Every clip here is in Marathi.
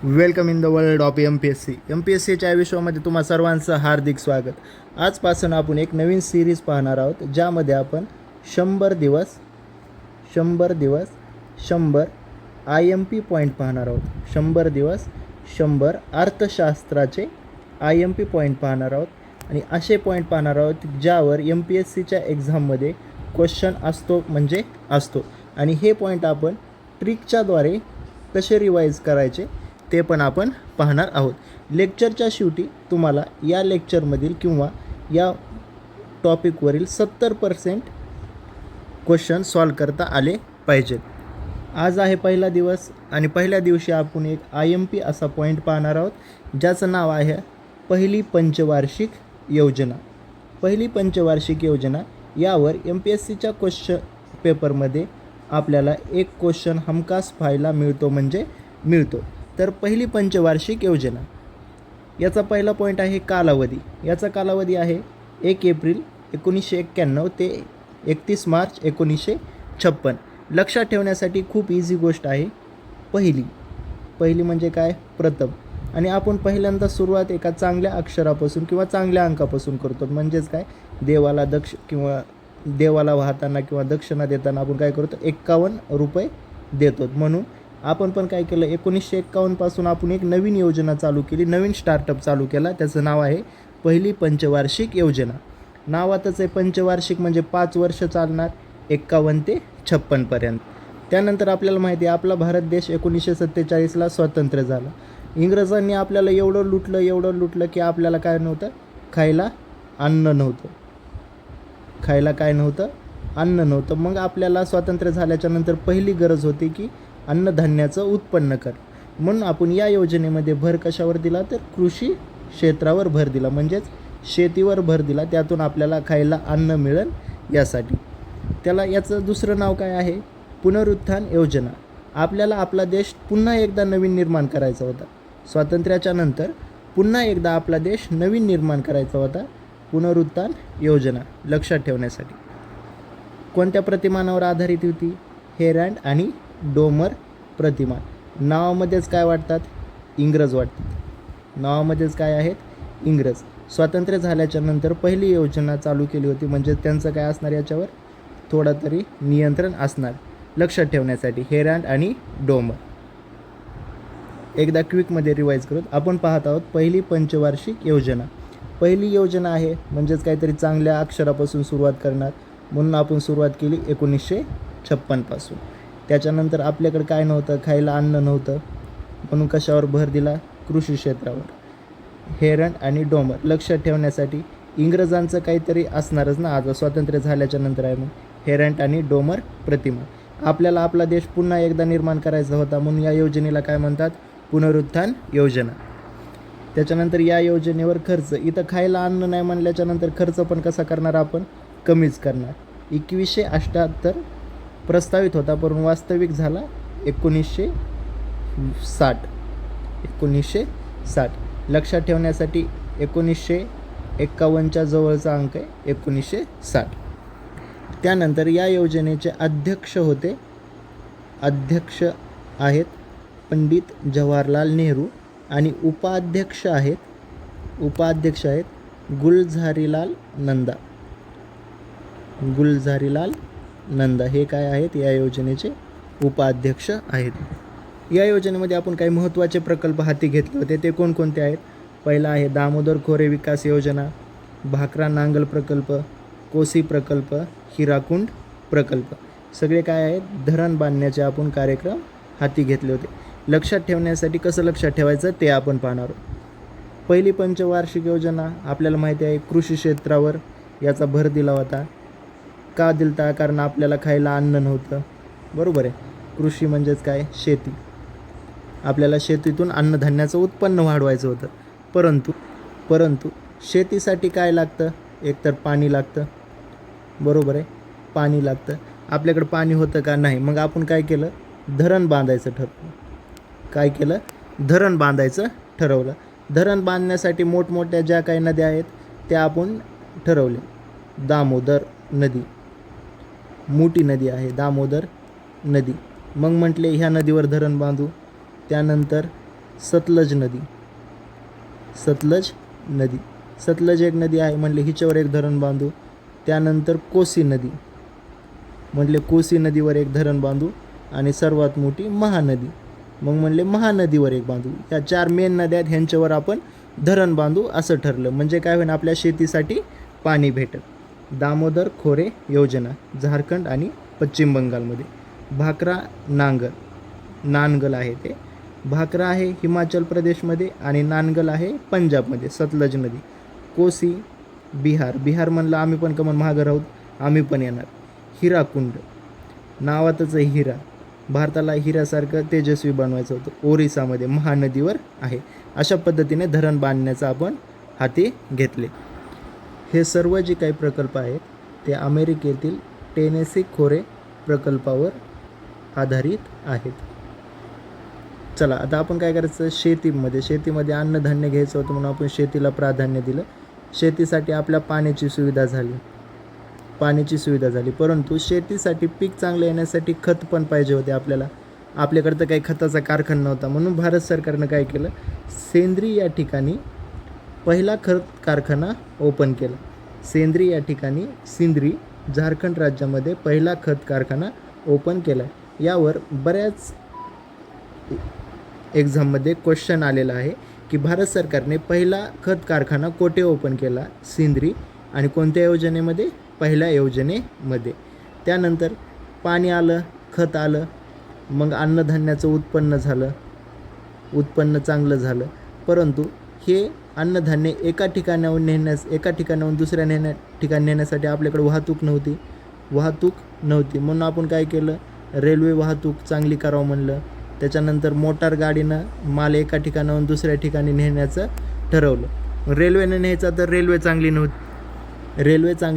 Welcome in the world of M P एस सीच्या विश्वामध्ये तुम्हा सर्वांचं हार्दिक स्वागत. आजपासून आपण एक नवीन सिरीज पाहणार आहोत, ज्यामध्ये आपण 100 आय एम पी पॉईंट पाहणार आहोत. 100 दिवस 100 अर्थशास्त्राचे आय एम पी पॉईंट पाहणार आहोत. आणि असे पॉईंट पाहणार आहोत ज्यावर एम पी एस सीच्या एक्झाममध्ये क्वेश्चन असतो. आणि हे पॉईंट आपण ट्रिकच्याद्वारे कसे रिवाईज करायचे ते पण आपण पाहणार आहोत. लेक्चरच्या शेवटी तुम्हाला या लेक्चरमधील किंवा या टॉपिकवरील 70% क्वेश्चन सॉल्व करता आले पाहिजेत. आज आहे पहिला दिवस आणि पहिल्या दिवशी आपण एक आय एम पी असा पॉईंट पाहणार आहोत, ज्याचं नाव आहे पहिली पंचवार्षिक योजना. पहिली पंचवार्षिक योजना यावर एम पी एस सीच्या क्वेश्चन पेपरमध्ये आपल्याला एक क्वेश्चन हमखास पाहायला मिळतो. तर पहिली पंचवार्षिक योजना याचा पहिला पॉईंट आहे कालावधी. याचा कालावधी आहे 1 एप्रिल 1991 ते 31 मार्च 1956. लक्षात ठेवण्यासाठी खूप इझी गोष्ट आहे. पहिली म्हणजे काय? प्रथम. आणि आपण पहिल्यांदा सुरुवात एका चांगल्या अक्षरापासून किंवा चांगल्या अंकापासून करतो. म्हणजेच काय, देवाला वाहताना किंवा दक्षिणा देताना आपण काय करतो? 51 रुपये देतो. म्हणून आपण पण काय केलं, 1951 पासून आपण एक नवीन योजना चालू केली, नवीन स्टार्टअप चालू केला. त्याचं नाव आहे पहिली पंचवार्षिक योजना. नावातच आहे पंचवार्षिक, म्हणजे 5 वर्ष चालणार, 51 ते 56 पर्यंत. त्यानंतर आपल्याला माहिती आहे आपला भारत देश 1947ला स्वतंत्र झाला. इंग्रजांनी आपल्याला एवढं लुटलं की आपल्याला काय नव्हतं, खायला अन्न नव्हतं. मग आपल्याला स्वातंत्र्य झाल्याच्या नंतर पहिली गरज होती की अन्नधान्याचं उत्पन्न कर. म्हणून आपण या योजनेमध्ये भर कशावर दिला, तर कृषी क्षेत्रावर भर दिला, म्हणजेच शेतीवर भर दिला. त्यातून आपल्याला खायला अन्न मिळेल यासाठी. याचं दुसरं नाव काय आहे? पुनरुत्थान योजना. आपल्याला आपला देश पुन्हा एकदा नवीन निर्माण करायचा होता. स्वातंत्र्याच्या नंतर पुन्हा एकदा आपला देश नवीन निर्माण करायचा होता. पुनरुत्थान योजना लक्षात ठेवण्यासाठी. कोणत्या प्रतिमानावर आधारित होती? हेरँड आणि डोमर प्रतिमा. नावामध्येच काय वाटतात? इंग्रज वाटतात. नावामध्येच काय आहेत? इंग्रज. स्वातंत्र्य झाल्याच्या नंतर पहिली योजना चालू केली होती, म्हणजे त्यांचं काय असणार, याच्यावर थोडा तरी नियंत्रण असणार. लक्षात ठेवण्यासाठी हेरँड आणि डोमर. एकदा क्विकमध्ये रिवाईज करू. आपण पाहत आहोत पहिली पंचवार्षिक योजना. पहिली योजना आहे म्हणजेच काहीतरी चांगल्या अक्षरापासून सुरुवात करणार, म्हणून आपण सुरुवात केली 1956 पासून. त्याच्यानंतर आपल्याकडे काय नव्हतं, खायला अन्न नव्हतं, म्हणून कशावर भर दिला? कृषी क्षेत्रावर. हेरंड आणि डोमर. लक्षात ठेवण्यासाठी इंग्रजांचं काहीतरी असणारच ना, आज स्वातंत्र्य झाल्याच्या नंतर आहे. मग हेरंड आणि डोमर प्रतिमा. आपल्याला आपला देश पुन्हा एकदा निर्माण करायचा होता, म्हणून या योजनेला काय म्हणतात? पुनरुत्थान योजना. त्याच्यानंतर या योजनेवर खर्च. इथं खायला अन्न नाही म्हणल्याच्या नंतर खर्च पण कसा करणार आपण? कमीच करणार. 2178 प्रस्तावित होता, पण वास्तविक झाला 1960. लक्षात ठेवण्यासाठी 1951च्या जवळचा अंक आहे 1960. त्यानंतर या योजनेचे अध्यक्ष आहेत पंडित जवाहरलाल नेहरू आणि उपाध्यक्ष आहेत गुलझारीलाल नंदा. हे काय आहेत? या योजनेचे उपाध्यक्ष आहेत. या योजनेमध्ये आपण काही महत्त्वाचे प्रकल्प हाती घेतले होते. ते कोणकोणते आहेत? पहिला आहे दामोदर खोरे विकास योजना, भाकरा नांगल प्रकल्प, कोसी प्रकल्प, हिराकुंड प्रकल्प. सगळे काय आहेत? धरण बांधण्याचे आपण कार्यक्रम हाती घेतले होते. लक्षात ठेवण्यासाठी कसं लक्षात ठेवायचं ते आपण पाहणार आहोत. पहिली पंचवार्षिक योजना आपल्याला माहिती आहे कृषी क्षेत्रावर याचा भर दिला होता. का दिलता? कारण आपल्याला खायला अन्न नव्हतं. बरोबर आहे. कृषी म्हणजेच काय? शेती. आपल्याला शेतीतून अन्नधान्याचं उत्पन्न वाढवायचं होतं. परंतु शेतीसाठी काय लागतं? एकतर पाणी लागतं. बरोबर आहे, पाणी लागतं. आपल्याकडं पाणी होतं का? नाही. मग आपण काय केलं? धरण बांधायचं ठरवलं. धरण बांधण्यासाठी मोठमोठ्या ज्या काही नद्या आहेत त्या आपण ठरवल्या. दामोदर नदी मोठी नदी आहे, दामोदर नदी. मग म्हटले ह्या नदीवर धरण बांधू. त्यानंतर सतलज नदी. सतलज नदी. सतलज एक नदी आहे म्हणले, हिच्यावर एक धरण बांधू. त्यानंतर कोसी नदी म्हटले, कोसी नदीवर एक धरण बांधू. आणि सर्वात मोठी महानदी, मग म्हणले महानदीवर एक बांधू. या 4 मेन नद्या आहेत, ह्यांच्यावर आपण धरण बांधू असं ठरलं. म्हणजे काय होईल, आपल्या शेतीसाठी पाणी भेटेल. दामोदर खोरे योजना झारखंड आणि पश्चिम बंगालमध्ये. भाकरा नानगल आहे ते. भाकरा आहे हिमाचल प्रदेशमध्ये आणि नानगल आहे पंजाबमध्ये. सतलज नदी. कोसी बिहार म्हणलं आम्ही पण कमन महागर आहोत, आम्ही पण येणार. हिराकुंड नावातच आहे हिरा, भारताला हिऱ्यासारखं तेजस्वी बनवायचं होतं. ओरिसामध्ये महानदीवर आहे. अशा पद्धतीने धरण बांधण्याचं आपण हाती घेतले. हे सर्व जे काही प्रकल्प आहेत ते अमेरिकेतील टेनेसी खोरे प्रकल्पावर आधारित आहेत. चला आता आपण काय करायचं, शेतीमध्ये अन्नधान्य घ्यायचं होतं म्हणून आपण शेतीला प्राधान्य दिलं. शेतीसाठी आपल्या पाण्याची सुविधा झाली, परंतु शेतीसाठी पीक चांगलं येण्यासाठी खत पण पाहिजे होते आपल्याला. आपल्याकडं तर काही खताचा कारखाना नव्हता, म्हणून भारत सरकारनं काय केलं, सेंद्री या ठिकाणी पहिला खत कारखाना ओपन केला. सेंद्री या ठिकाणी सिंद्री झारखंड राज्यामध्ये पहिला खत कारखाना ओपन केला. यावर बऱ्याच एक्झाममध्ये क्वेश्चन आलेला आहे की भारत सरकारने पहिला खत कारखाना कोठे ओपन केला, सिंद्री, आणि कोणत्या योजनेमध्ये, पहिल्या योजनेमध्ये. त्यानंतर पाणी आलं, खत आलं, मग अन्नधान्याचं उत्पन्न चांगलं झालं. परंतु हे अन्नधान्य एका ठिकाणाहून दुसऱ्या ठिकाणी नेण्यासाठी आपल्याकडे वाहतूक नव्हती. म्हणून आपण काय केलं, रेल्वे वाहतूक चांगली करावं म्हणलं. त्याच्यानंतर मोटार गाडीनं माल एका ठिकाणाहून दुसऱ्या ठिकाणी नेण्याचं ठरवलं. रेल्वेने न्यायचा तर रेल्वे चांगली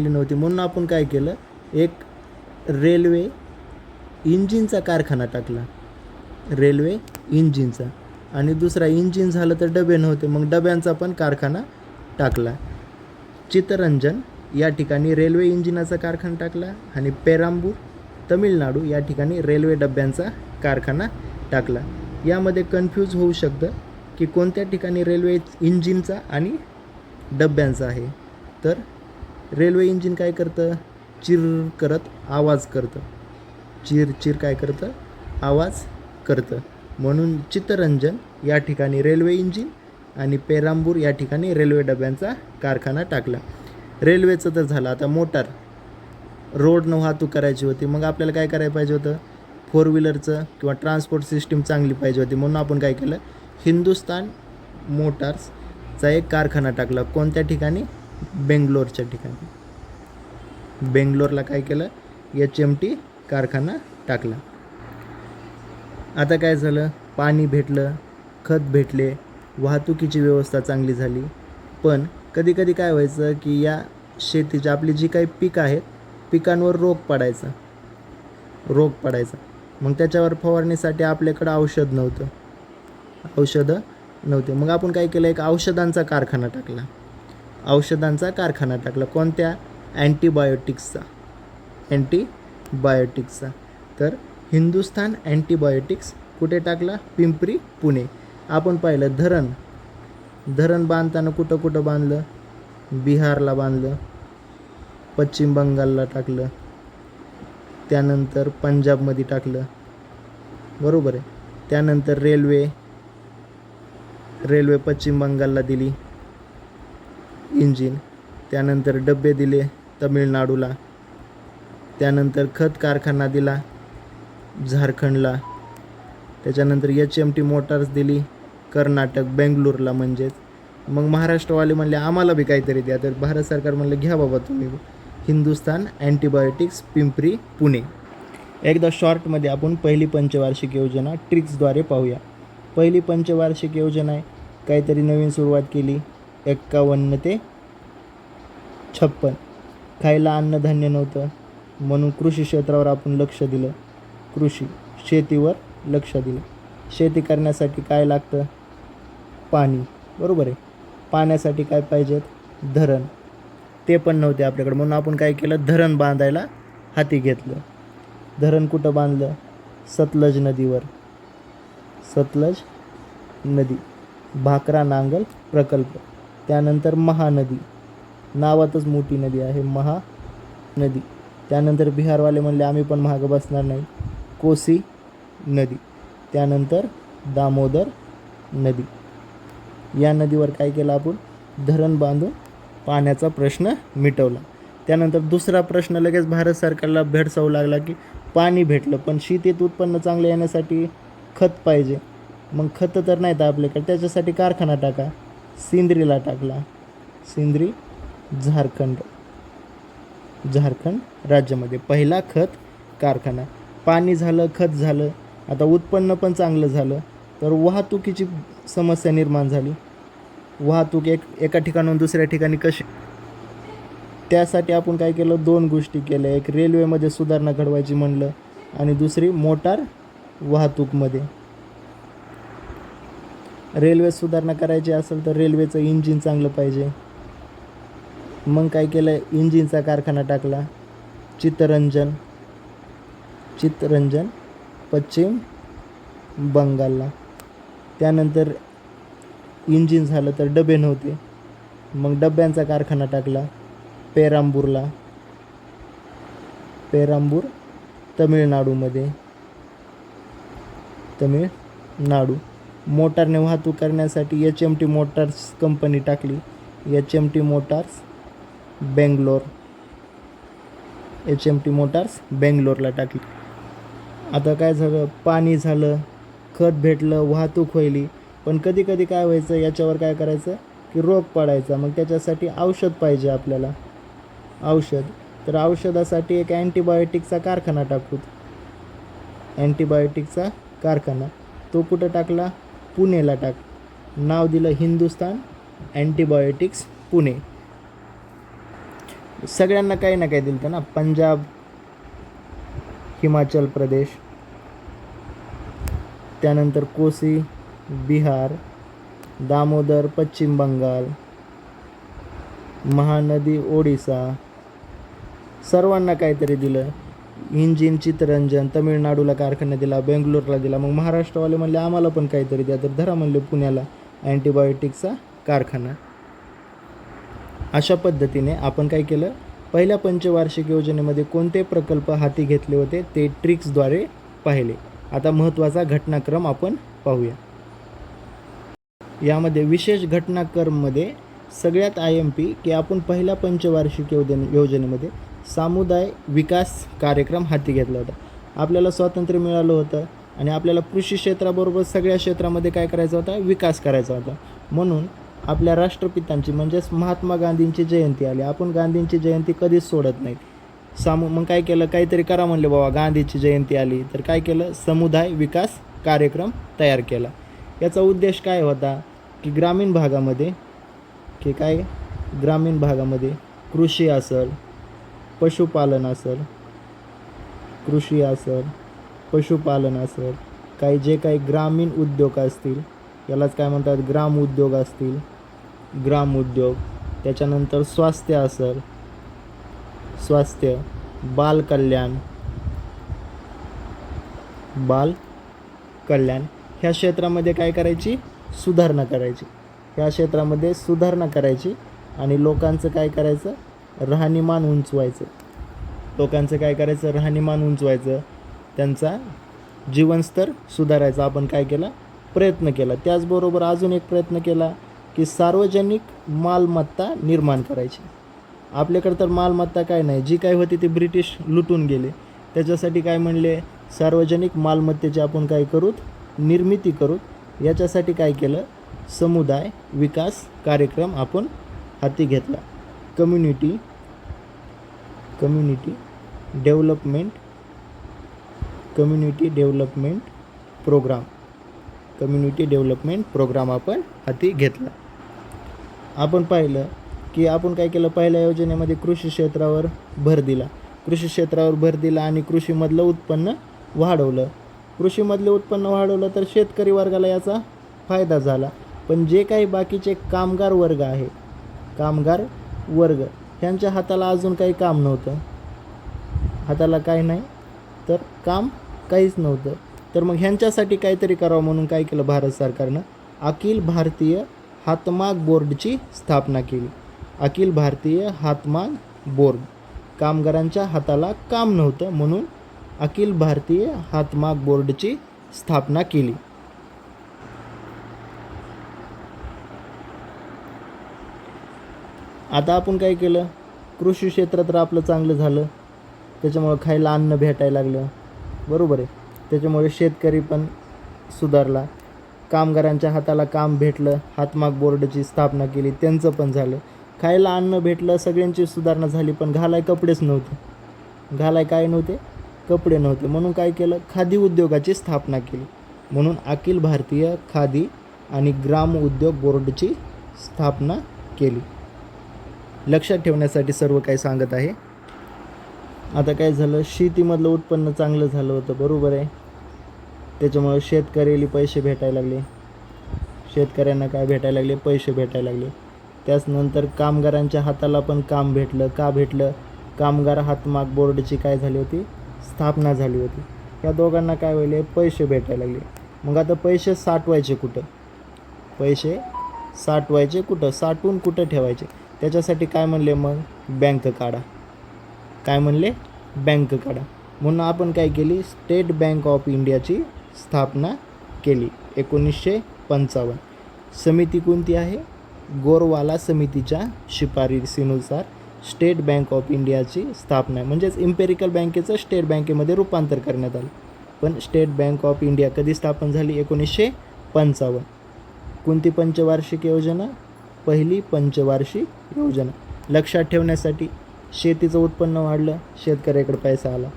नव्हती, म्हणून आपण काय केलं, एक रेल्वे इंजिनचा कारखाना टाकला. रेल्वे इंजिनचा. आणि दुसरा इंजिन झालं तर डबे नव्हते, मग डब्यांचा पण कारखाना टाकला. चितरंजन या ठिकाणी रेल्वे इंजिनाचा कारखाना टाकला. आणि पेरांबूर तमिळनाडू या ठिकाणी रेल्वे डब्यांचा कारखाना टाकला. यामध्ये कन्फ्यूज होऊ शकतं की कोणत्या ठिकाणी रेल्वे इंजिनचा आणि डब्यांचा आहे. तर रेल्वे इंजिन काय करतं, चिर करत आवाज करतं, चिर काय करतं, आवाज करतं. म्हणून चित्तरंजन या ठिकाणी रेल्वे इंजिन आणि पेरांबूर या ठिकाणी रेल्वे डब्यांचा कारखाना टाकला. रेल्वेचं तर झालं. आता मोटार रोडनं वाहतूक करायची होती, मग आपल्याला काय करायला पाहिजे होतं, 4 व्हीलरचं किंवा ट्रान्सपोर्ट सिस्टीम चांगली पाहिजे होती. म्हणून आपण काय केलं, हिंदुस्तान मोटार्सचा एक कारखाना टाकला. कोणत्या ठिकाणी, बेंगलोरच्या ठिकाणी. बेंगलोरला काय केलं, HMT कारखाना टाकला. आता काय झालं, पाणी भेटलं, खत भेटले, वाहतुकीची व्यवस्था चांगली झाली. पण कधी काय व्हायचं की या शेतीची आपली जी काही पीक आहेत, पिकांवर रोग पडायचा. मग त्याच्यावर फवारणीसाठी आपल्याकडं औषधं नव्हते. मग आपण काय केलं, एक औषधांचा कारखाना टाकला. कोणत्या, अँटीबायोटिक्सचा. तर हिंदुस्तान अँटीबायोटिक्स कुठे टाकला, पिंपरी, पुणे. आपण पाहिलं धरण बांधताना कुठं बांधलं, बिहारला बांधलं, पश्चिम बंगालला टाकलं, त्यानंतर पंजाबमध्ये टाकलं, बरोबर आहे. त्यानंतर रेल्वे पश्चिम बंगालला दिली इंजिन. त्यानंतर डबे दिले तमिळनाडूला. त्यानंतर खत कारखाना दिला झारखंडला. त्याच्यानंतर HMT मोटार्स दिली कर्नाटक, बेंगलोरला. म्हणजेच मग महाराष्ट्रवाले म्हणले आम्हाला बी काहीतरी द्या. तर भारत सरकार म्हणलं घ्या बाबा तुम्ही हिंदुस्तान अँटीबायोटिक्स, पिंपरी, पुणे. एकदा शॉर्टमध्ये आपण पहिली पंचवार्षिक योजना ट्रिक्सद्वारे पाहूया. पहिली पंचवार्षिक योजना आहे, काहीतरी नवीन सुरुवात केली. 51 ते 56. खायला अन्नधान्य नव्हतं, म्हणून कृषी क्षेत्रावर आपण लक्ष दिलं. शेतीवर लक्ष दिलं. शेती करण्यासाठी काय लागतं, पाणी, बरोबर आहे. पाण्यासाठी काय पाहिजेत, धरण. ते पण नव्हते आपल्याकडे, म्हणून आपण काय केलं, धरण बांधायला हाती घेतलं. धरण कुठं बांधलं, सतलज नदी, भाकरा नांगल प्रकल्प. त्यानंतर महानदी, नावातच मोठी नदी आहे महानदी. त्यानंतर बिहारवाले म्हणले आम्ही पण मागं बसणार नाही, कोसी नदी. त्यानंतर दामोदर नदी. या नदीवर काय केलं आपण, धरण बांधून पाण्याचा प्रश्न मिटवला. त्यानंतर दुसरा प्रश्न लगेच भारत सरकारला भेडसावू लागला की पाणी भेटलं पण शेतीत उत्पन्न चांगलं येण्यासाठी खत पाहिजे. मग खतं तर नाहीत आपल्याकडे, त्याच्यासाठी कारखाना टाका. सिंद्रीला टाकला. सिंद्री झारखंड राज्यामध्ये पहिला खत कारखाना. पाणी झालं, खत झालं, आता उत्पन्न पण चांगलं झालं, तर वाहतुकीची समस्या निर्माण झाली. वाहतूक एका ठिकाणाहून दुसऱ्या ठिकाणी कशी, त्यासाठी आपण काय केलं, 2 गोष्टी केल्या. एक रेल्वेमध्ये सुधारणा घडवायची म्हणलं आणि दुसरी मोटार वाहतूकमध्ये. रेल्वे सुधारणा करायची असेल तर रेल्वेचं इंजिन चांगलं पाहिजे. मग काय केलं, इंजिनचा कारखाना टाकला. चित्तरंजन पश्चिम बंगालला. त्यानंतर इंजिन झालं तर डबे नव्हते, मग डब्यांचा कारखाना टाकला पेरांबूर तमिळनाडूमध्ये. मोटारने वाहतूक करण्यासाठी HMT मोटार्स कंपनी टाकली. HMT मोटार्स बेंगलोरला टाकली. आता काय झालं, पाणी झालं, खत भेटलं, वाहतूक व्हायली, पण कधी कधी काय व्हायचं, याच्यावर काय करायचं की रोग पडायचा. मग त्याच्यासाठी औषध पाहिजे आपल्याला, तर औषधासाठी एक अँटीबायोटिकचा कारखाना टाकू. अँटीबायोटिकचा कारखाना तो कुठं टाकला, पुणेला नाव दिलं हिंदुस्तान अँटीबायोटिक्स पुणे. सगळ्यांना काही ना काही दिलं ना, पंजाब, हिमाचल प्रदेश, त्यानंतर कोसी बिहार, दामोदर पश्चिम बंगाल, महानदी ओडिसा, सर्वांना काहीतरी दिलं. इंजिन चित्तरंजन तमिळनाडूला कारखाना दिला, बेंगलोरला दिला. मग महाराष्ट्रवाले म्हणले आम्हाला पण काहीतरी द्या, तर धरा म्हणले पुण्याला अँटीबायोटिकचा कारखाना. अशा पद्धतीने आपण काय केलं, पहिल्या पंचवार्षिक योजनेमध्ये कोणते प्रकल्प हाती घेतले होते ते ट्रिक्सद्वारे पाहिले. आता महत्त्वाचा घटनाक्रम आपण पाहूया. यामध्ये विशेष घटनाक्रममध्ये सगळ्यात IMP की आपण पहिल्या पंचवार्षिक योजनेमध्ये सामुदाय विकास कार्यक्रम हाती घेतला होता. आपल्याला स्वातंत्र्य मिळालं होतं आणि आपल्याला कृषी क्षेत्राबरोबर सगळ्या क्षेत्रामध्ये काय करायचा होता, विकास करायचा होता. म्हणून आपल्या राष्ट्रपितांची म्हणजेच महात्मा गांधींची जयंती आली. आपण गांधींची जयंती कधीच सोडत नाही. मग काय केलं, काहीतरी करा म्हणले बाबा, गांधीची जयंती आली तर काय केलं, समुदाय विकास कार्यक्रम तयार केला. याचा उद्देश काय होता की ग्रामीण भागामध्ये कृषी असेल, पशुपालन असेल, जे काही ग्रामीण उद्योग असतील, यालाच काय म्हणतात, ग्राम उद्योग. त्याच्यानंतर स्वास्थ्य, बालकल्याण ह्या क्षेत्रामध्ये काय करायची, सुधारणा करायची. आणि लोकांचं काय करायचं, राहणीमान उंचवायचं. त्यांचा जीवनस्तर सुधारायचा आपण काय केला, प्रयत्न केला. त्याचबरोबर अजून एक प्रयत्न केला की सार्वजनिक मालमत्ता निर्माण करायची. आपल्याकडे तर मालमत्ता काय नाही, जी काय होती ती ब्रिटिश लुटून गेले. त्याच्यासाठी काय म्हणले, सार्वजनिक मालमत्तेची आपण काय करूत, निर्मिती करूत. याच्यासाठी काय केलं, समुदाय विकास कार्यक्रम आपण हाती घेतला. कम्युनिटी डेव्हलपमेंट प्रोग्राम आपण हाती घेतला. आपण पाहिलं की आपण काय केलं, पहिल्या योजनेमध्ये कृषी क्षेत्रावर भर दिला आणि कृषीमधलं उत्पन्न वाढवलं. तर शेतकरी वर्गाला याचा फायदा झाला. पण जे काही बाकीचे कामगार वर्ग ह्यांच्या हाताला अजून काही काम नव्हतं, काहीच नव्हतं. तर मग ह्यांच्यासाठी काहीतरी करावं म्हणून काय केलं भारत सरकारनं, अखिल भारतीय हातमाग बोर्डची स्थापना केली. अखिल भारतीय हातमाग बोर्ड, कामगारांच्या हाताला काम नव्हतं म्हणून अखिल भारतीय हातमाग बोर्डची स्थापना केली. आता आपण काय केलं, कृषी क्षेत्र तर आपलं चांगलं झालं, त्याच्यामुळं खायला अन्न भेटायला लागलं, बरोबर आहे. त्याच्यामुळे शेतकरी पण सुधारला, कामगारांच्या हाताला काम भेटलं, हातमाग बोर्डची स्थापना केली, त्यांचं पण झालं, खायला अन्न भेटलं, सगळ्यांची सुधारणा झाली. पण घालाय कपडेच नव्हते, घालाय काय नव्हते, कपडे नव्हते. म्हणून काय केलं, खादी उद्योगाची स्थापना केली. म्हणून अखिल भारतीय खादी आणि ग्राम उद्योग बोर्डची स्थापना केली. लक्षात ठेवण्यासाठी सर्व काही सांगत आहे. आता काय झालं, शेतीमधलं उत्पन्न चांगलं झालं होतं, बरोबर आहे. त्याच्यामुळे शेतकऱ्याला पैसे भेटायला लागले, शेतकऱ्यांना काय भेटायला लागले, पैसे भेटायला लागले. त्याचनंतर कामगारांच्या हाताला पण काम भेटलं. का भेटलं, कामगार हातमाग बोर्डची काय झाली होती, स्थापना झाली होती. या दोघांना काय व्हायले, पैसे भेटायला लागले. मग आता पैसे साठवायचे कुठं, पैसे साठवायचे कुठं, साठवून कुठं ठेवायचे, त्याच्यासाठी काय म्हणले, मग बँक काढा. काय म्हणले, बँक काढा. म्हणून आपण काय केली, स्टेट बँक ऑफ इंडियाची स्थापना केली 1955. समिती कोणती आहे, गोरवाला समितीच्या शिफारसीनुसार स्टेट बँक ऑफ इंडियाची स्थापना आहे. म्हणजेच इम्पेरिकल बँकेचं स्टेट बँकेमध्ये रूपांतर करण्यात आलं. पण स्टेट बँक ऑफ इंडिया कधी स्थापन झाली, 1955. कोणती पंचवार्षिक योजना, पहिली पंचवार्षिक योजना. लक्षात ठेवण्यासाठी, शेतीचं उत्पन्न वाढलं, शेतकऱ्याकडे पैसा आला,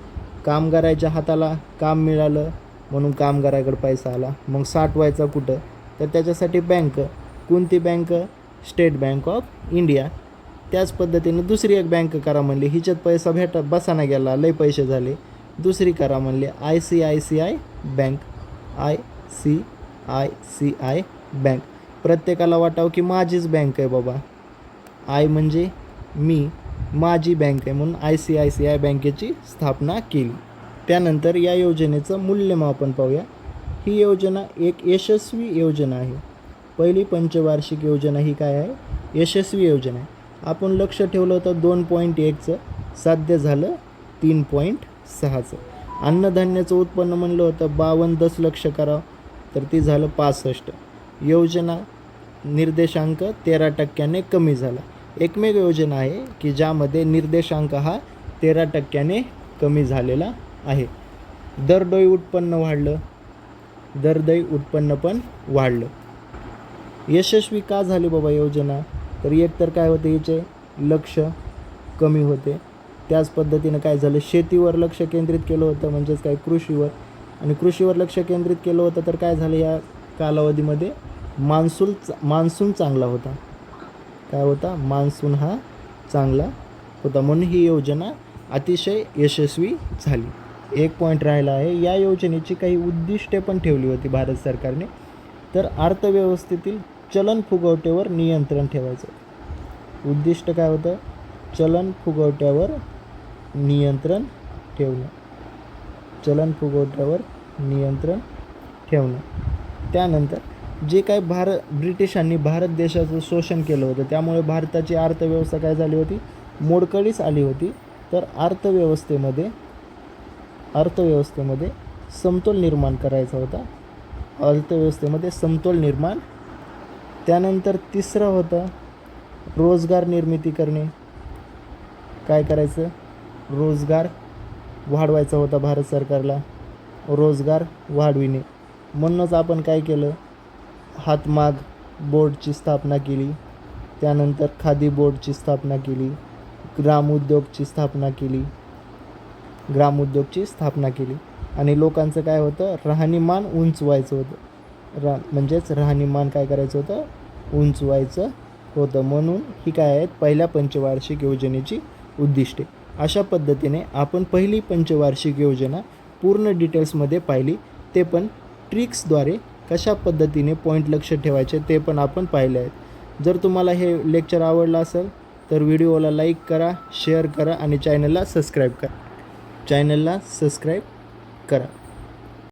कामगाराच्या हाताला काम मिळालं म्हणून कामगाराकडे पैसा आला. मग साठवायचा कुठं, तर त्याच्यासाठी बँक. कोणती bank, state bank of India. त्याच पद्धतीने दुसरी एक बँक करा म्हणली, हिच्यात पैसा बसाना गेला, लय पैसे झाले, दुसरी करा म्हणले, ICICI बँक. ICICI bank. प्रत्येकाला वाटावं की माझीच बँक आहे बाबा, आय म्हणजे मी, माझी बँक आहे, म्हणून ICICI बँकेची स्थापना केली. त्यानंतर या योजनेचं मूल्यमापन पाहूया. ही योजना एक यशस्वी योजना आहे. पहिली पंचवार्षिक योजना ही काय आहे, यशस्वी योजना आहे. आपण लक्ष ठेवलं होतं 2.1चं, साध्य झालं 3.6चं. अन्नधान्याचं उत्पन्न म्हणलं होतं 52 दशलक्ष करावं, तर ती झालं 65. योजना निर्देशांक 13% कमी झाला. एकमेव योजना आहे की ज्यामध्ये निर्देशांक हा 13% कमी झालेला आहे. दरडोई उत्पन्न वाढलं, दरडोई उत्पन्न पण वाढलं. यशस्वी का झाली बाबा योजना, तर एकतर काय होते, हिचे लक्ष कमी होते. त्याच पद्धतीनं काय झालं, शेतीवर लक्ष केंद्रित केलं होतं, म्हणजेच काय, कृषीवर. आणि कृषीवर लक्ष केंद्रित केलं होतं तर काय झालं, या कालावधीमध्ये मान्सून चांगला होता. काय होता, मान्सून हा चांगला होता, म्हणून ही योजना अतिशय यशस्वी झाली. एक पॉईंट राहिला आहे, या योजनेची काही उद्दिष्टे पण ठेवली होती भारत सरकारने. तर अर्थव्यवस्थेतील चलन फुगवट्यावर नियंत्रण ठेवायचं. उद्दिष्ट काय होतं, चलन फुगवट्यावर नियंत्रण ठेवणं, चलन फुगवट्यावर नियंत्रण ठेवणं. त्यानंतर जे काय ब्रिटिशांनी भारत देशाचं शोषण केलं होतं, त्यामुळे भारताची अर्थव्यवस्था काय झाली होती, मोडकळीस आली होती. तर अर्थव्यवस्थेमध्ये समतोल निर्माण करायचा होता, अर्थव्यवस्थेमध्ये समतोल निर्माण. त्यानंतर तिसरं होतं रोजगार निर्मिती करणे. काय करायचं, रोजगार वाढवायचा होता भारत सरकारला, रोजगार वाढविणे. म्हणूनच आपण काय केलं, हातमाग बोर्डची स्थापना केली, त्यानंतर खादी बोर्डची स्थापना केली, ग्रामोद्योगची स्थापना केली. आणि लोकांचं काय होतं, राहणीमान उंचवायचं होतं, म्हणजेच राहणीमान काय करायचं होतं, उंचवायचं होतं. म्हणून ही काय आहेत, पहिल्या पंचवार्षिक योजनेची उद्दिष्टे. अशा पद्धतीने आपण पहिली पंचवार्षिक योजना पूर्ण डिटेल्समध्ये पाहिली, ते पण ट्रिक्सद्वारे कशा पद्धतीने पॉईंट लक्ष ठेवायचे ते पण आपण पाहिले आहेत. जर तुम्हाला हे लेक्चर आवडलं असेल तर व्हिडिओला लाईक करा, शेअर करा आणि चॅनलला सबस्क्राईब करा.